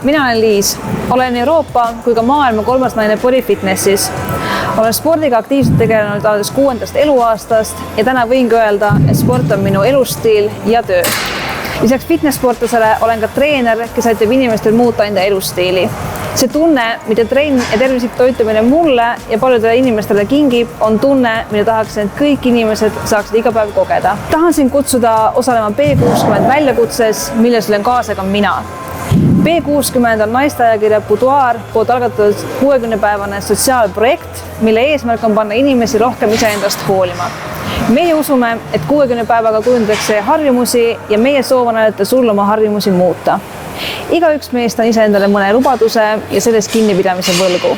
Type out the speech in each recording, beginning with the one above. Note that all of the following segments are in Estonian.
Mina olen Liis, olen Euroopa kui ka maailma 3. naine bodyfitnessis. Olen spordiga aktiivselt tegelenud alates 6. eluaastast ja täna võingi öelda, et sport on minu elustiil ja töö. Lisaks fitness-sportlasele olen ka treener, kes aitab inimestel muuta enda elustiili. See tunne, mida trenn ja tervislik toitumine mulle ja paljudele inimestele kingib, on tunne, mida tahaksin, et kõik inimesed saaksid iga päev kogeda. Tahan sind kutsuda osalema B60 väljakutses, milles olen kaasa ka mina. B60 on naisteajakirja Boudoir poolt algatatud 60-päevane sotsiaalprojekt, mille eesmärk on panna inimesi rohkem iseendast hoolima. Meie usume, et 60 päevaga kujundatakse harjumusi ja meie soov on aidata sul oma harjumusi muuta. Igaüks meist on iseendale mõne lubaduse ja sellest kinnipidamise võlgu.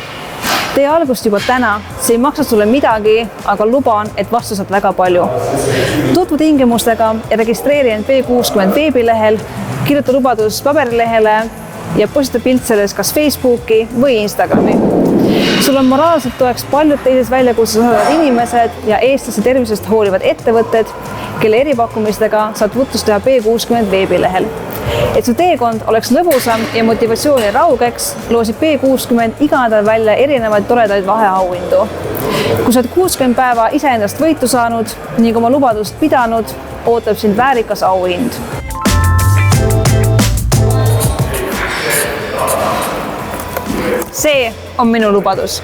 Tee algust juba täna, see ei maksa sulle midagi, aga luban, et vastu saad väga palju. Tutvu tingimustega ja registreeri end B60 veebilehel, kirjuta lubadus paberilehele ja postita pilt selles kas Facebooki või Instagrami. Sul on moraalselt toeks paljud teises väljakutses osalevad inimesed ja eestlase tervisest hoolivad ettevõtted, kelle eripakkumistega saad tutvust teha B60 veebilehel. Et su teekond oleks lõbusam ja motivatsiooni raugeks, loosib B60 iga nädal välja erinevaid toredaid vaheauhindu. Kui sa oled 60 päeva iseendast võitu saanud ning oma lubadust pidanud, ootab sind väärikas auhind. See on minu lubadus.